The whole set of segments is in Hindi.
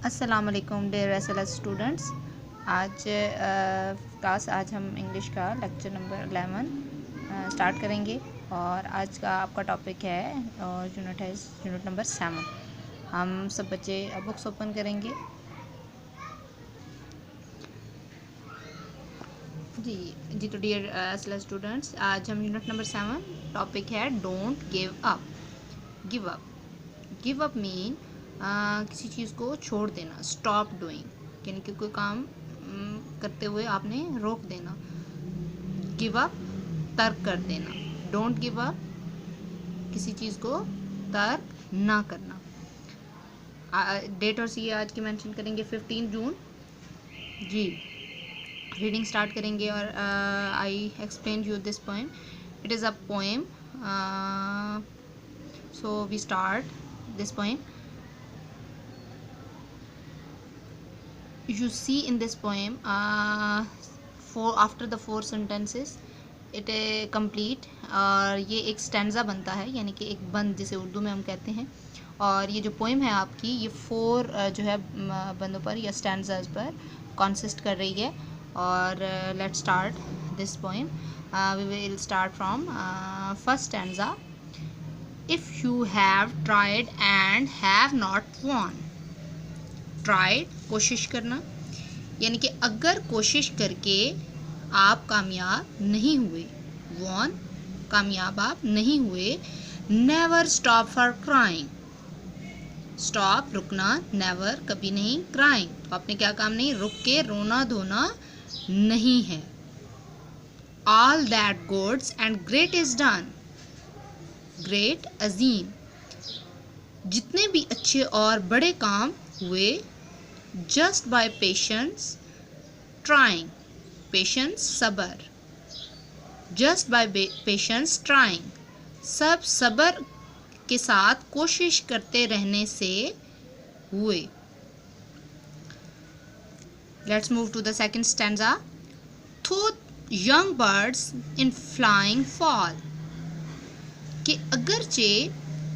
अस्सलाम वालेकुम डियर एसएलएस स्टूडेंट्स। आज हम इंग्लिश का लेक्चर नंबर 11 स्टार्ट करेंगे और आज का आपका टॉपिक है और यूनिट नंबर 7। हम सब बच्चे बुक्स ओपन करेंगे जी। तो डियर एसएलएस स्टूडेंट्स, आज हम यूनिट नंबर 7 टॉपिक है don't give up. Give up mean किसी चीज़ को छोड़ देना, स्टॉप डूइंग, यानी कि कोई काम करते हुए आपने रोक देना। गिव अप तर्क कर देना। डोंट गिव अप किसी चीज़ को तर्क ना करना। डेट और सी आज की मेंशन करेंगे 15 जून जी। रीडिंग स्टार्ट करेंगे और I explain you this poem. It is a poem, so we start this poem. You see in this poem, after the 4 sentences it complete, और ये एक स्टैंजा बनता है, यानी कि एक बंद जिसे उर्दू में हम कहते हैं। और ये जो पोएम है आपकी, ये 4 जो है बंदों पर या स्टैंजाज पर कंसिस्ट कर रही है। और let's start this poem. We will start from first stanza. If you have tried and have not won. Tried कोशिश करना, यानी कि अगर कोशिश करके आप कामयाब नहीं हुए, won कामयाब आप नहीं हुए। Never stop for crying. Stop रुकना, never कभी नहीं, crying तो आपने क्या काम नहीं, रुक के रोना धोना नहीं है। All that good and great is done. Great अजीम, जितने भी अच्छे और बड़े काम हुए। Just by patience trying, patience सबर। जस्ट बाय पेशेंस ट्राइंग, सब सबर के साथ कोशिश करते रहने से हुए। Let's move to the second stanza. Though young birds in flying fall, कि अगरचे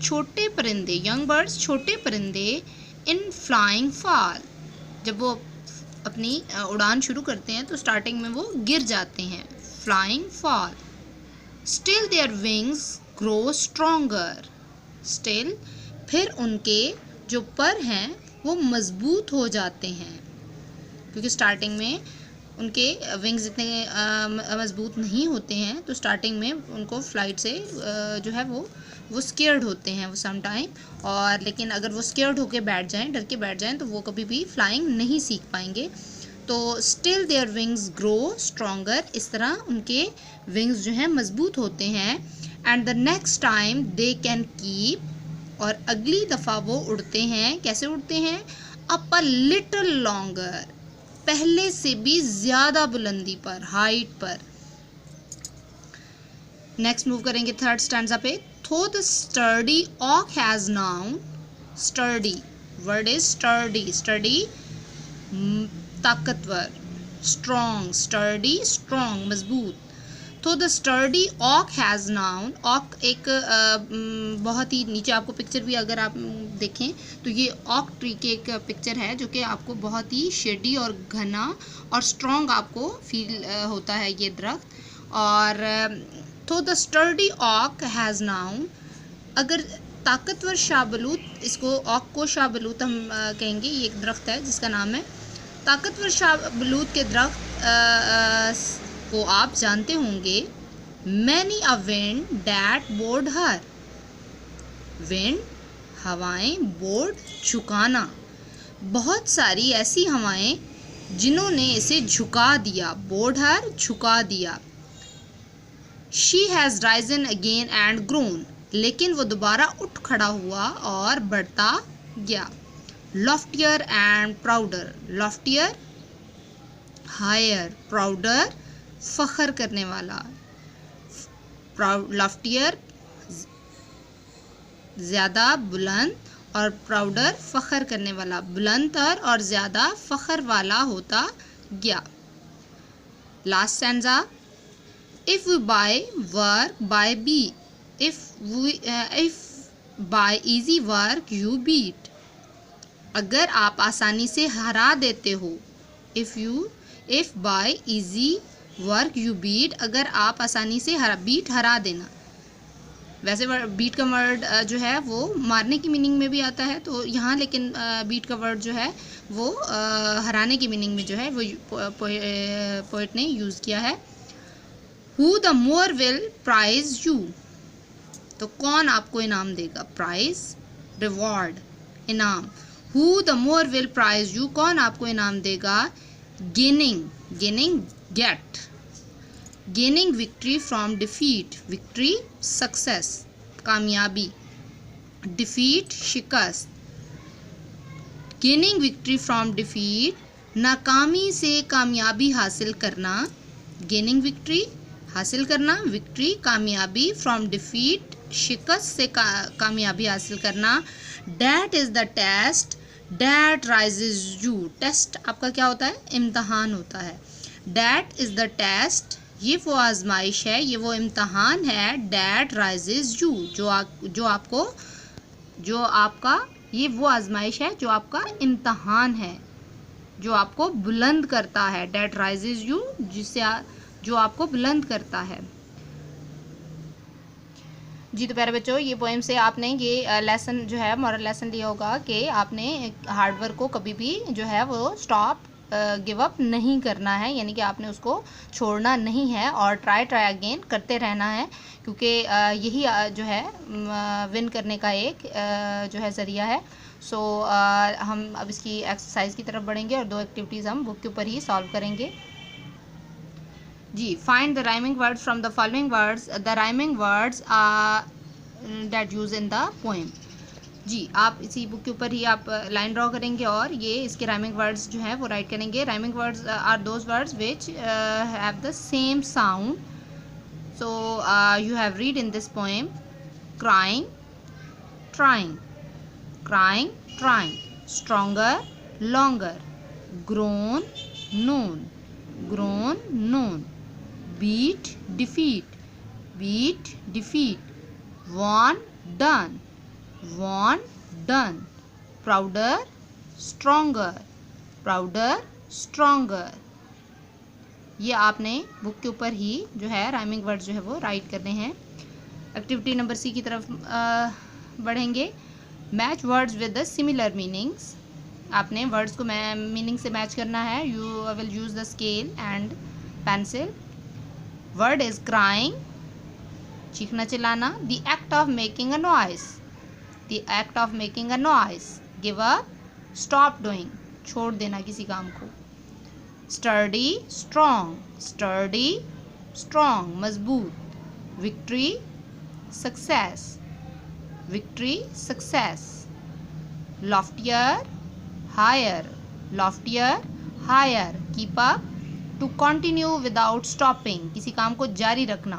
छोटे परिंदे, यंग बर्ड्स छोटे परिंदे, इन फ्लाइंग फॉल जब वो अपनी उड़ान शुरू करते हैं तो स्टार्टिंग में वो गिर जाते हैं, flying fall. Still their wings grow stronger, still फिर उनके जो पर हैं वो मजबूत हो जाते हैं, क्योंकि स्टार्टिंग में उनके विंग्स इतने मजबूत नहीं होते हैं, तो स्टार्टिंग में उनको फ्लाइट से जो है वो स्केयर्ड होते हैं वो सम टाइम। और लेकिन अगर वो स्केयर्ड होके बैठ जाएं, डर के बैठ जाएं, तो वो कभी भी फ्लाइंग नहीं सीख पाएंगे। तो still their wings grow stronger, इस तरह उनके विंग्स जो हैं मजबूत होते हैं। And the next time they can keep, और अगली दफ़ा वो उड़ते हैं, कैसे उड़ते हैं, अप अ लिटिल लॉन्गर, पहले से भी ज़्यादा बुलंदी पर, हाइट पर। नेक्स्ट मूव करेंगे थर्ड स्टैंजा पे। थो द स्टर्डी ऑक has noun, sturdy word is sturdy, sturdy ताकतवर, स्ट्रॉन्ग, स्टर्डी स्ट्रॉन्ग मजबूत। तो द स्टर्डी ऑक हैज़ नाउन, ऑक एक बहुत ही नीचे आपको पिक्चर भी अगर आप देखें तो ये ऑक ट्री की एक पिक्चर है, जो कि आपको बहुत ही शेडी और घना और स्ट्रॉन्ग आपको फील होता है ये दरख्त। और तो द स्टर्डी ऑक हैज़ नाउन, अगर ताकतवर शाहबलूत, इसको ऑक को शाहबलूत हम कहेंगे, ये एक दरख्त है जिसका नाम है। ताकतवर शाहबलूत के दरख्त को आप जानते होंगे। Many a wind that board her, wind हवाएं, बोर्ड झुकाना, बहुत सारी ऐसी हवाएं जिन्होंने इसे झुका दिया, बोर्ड हर झुका दिया। She has Ryzen again and grown, लेकिन वो दोबारा उठ खड़ा हुआ और बढ़ता गया। Loftier and prouder, loftier higher, prouder फख्र करने वाला, लॉफ्टियर ज़्यादा बुलंद और प्राउडर फख्र करने वाला, बुलंदतर और ज़्यादा फख्र वाला होता गया। Last stanza. If we by work by be, if by easy work you beat, अगर आप आसानी से हरा देते हो, if by easy work you beat, अगर आप आसानी से हरा देना। वैसे बीट का वर्ड जो है वो मारने की मीनिंग में भी आता है, तो यहाँ लेकिन बीट का वर्ड जो है वो हराने की मीनिंग में जो है वो पोएट ने यूज़ किया है। Who the more will prize you, तो कौन आपको इनाम देगा, प्राइज रिवॉर्ड इनाम। Who the more will prize you, कौन आपको इनाम देगा, gaining get, gaining victory from defeat, victory success कामयाबी, डिफीट शिकस्त, गेनिंग विक्ट्री फ्रॉम डिफीट नाकामी से कामयाबी हासिल करना, गेनिंग विक्ट्री हासिल करना, विक्ट्री कामयाबी, फ्रॉम डिफीट शिकस्त से कामयाबी हासिल करना। That is the test that raises you, test आपका क्या होता है, इम्तहान होता है। डैट इज़ द टेस्ट, ये वो आजमाइश है, ये वो इम्तहान है। डैट राइजेज यू, जो आपका ये वो आजमाइश है जो आपका इम्तहान है, जो आपको बुलंद करता है। डैट राइजेज यू, जो आपको बुलंद करता है। जी तो प्यारे बच्चों, ये पोएम से आपने ये लेसन जो है मॉरल लेसन लिया होगा कि आपने हार्डवर्क को कभी भी जो है वो स्टॉप गिव अप नहीं करना है, यानी कि आपने उसको छोड़ना नहीं है और ट्राई अगेन करते रहना है, क्योंकि यही जो है विन करने का एक जो है ज़रिया है। सो हम अब इसकी एक्सरसाइज की तरफ बढ़ेंगे और 2 एक्टिविटीज़ हम बुक के ऊपर ही सॉल्व करेंगे। जी, find the rhyming words from the following words, the rhyming words that use in the poem. जी, आप इसी बुक के ऊपर ही आप लाइन ड्रॉ करेंगे और ये इसके राइमिंग वर्ड्स जो हैं वो राइट करेंगे। Rhyming words are those words which have the same sound. So you have read in this poem crying, trying, crying, trying, stronger, longer, grown, known, beat, defeat, won, done, prouder, stronger। ये आपने बुक के ऊपर ही जो है राइमिंग वर्ड्स जो है वो राइट करने हैं। एक्टिविटी नंबर सी की तरफ बढ़ेंगे। Match words with the similar meanings, आपने वर्ड्स को मीनिंग से मैच करना है। You will use the scale and pencil. Word is crying, चीखना चिल्लाना। The act of making a noise, give up, stop doing, छोड़ देना किसी काम को। स्टर्डी, स्ट्रॉन्ग, मजबूत। Victory, success. Loftier, higher. Keep up, to continue without stopping, किसी काम को जारी रखना।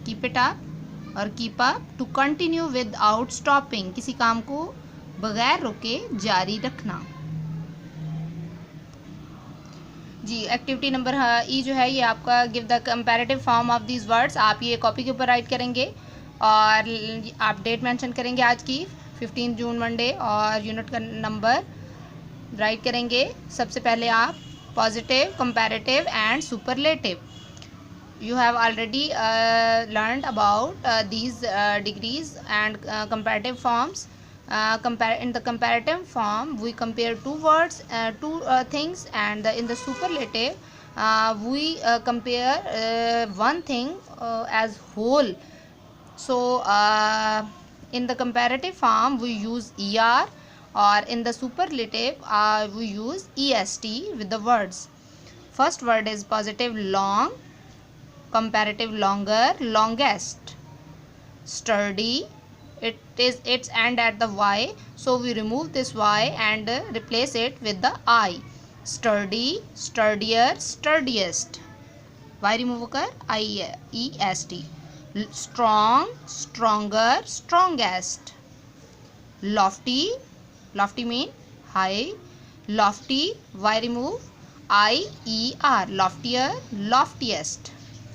कीप इट अप और keep up, to continue without stopping, किसी काम को बगैर रुके जारी रखना। जी, एक्टिविटी नंबर ई जो है ये आपका give the comparative form of these words. आप ये कॉपी के ऊपर राइट करेंगे और आप डेट मेंशन करेंगे आज की 15 जून मंडे, और यूनिट का नंबर राइट करेंगे। सबसे पहले आप positive, comparative and superlative. You have already learned about these degrees and comparative forms. In the comparative form, we compare two words, two things, and in the superlative, we compare one thing as whole. So, in the comparative form, we use ER, or in the superlative, we use EST with the words. First word is positive, long. Comparative, longer, longest. Sturdy, its end at the Y, so we remove this Y and replace it with the I. Sturdy, sturdier, sturdiest. Y remove कर IEST. Strong, stronger, strongest. Lofty mean high. Lofty, Y remove IER. Loftier, loftiest,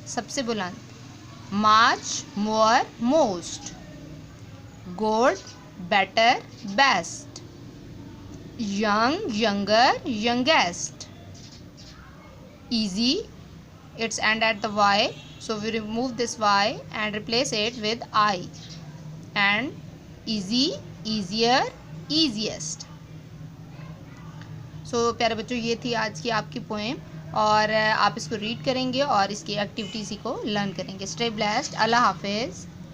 सबसे बुलंद। Much, more, most. Good, better, best. young, younger, youngest. Easy, it's end at the y, so we remove this y and replace it with I. And easy, easier, easiest. सो प्यारे बच्चों, ये थी आज की आपकी पोएम, और आप इसको रीड करेंगे और इसकी एक्टिविटीज़ को लर्न करेंगे. Stay blessed. अल्लाह हाफिज़.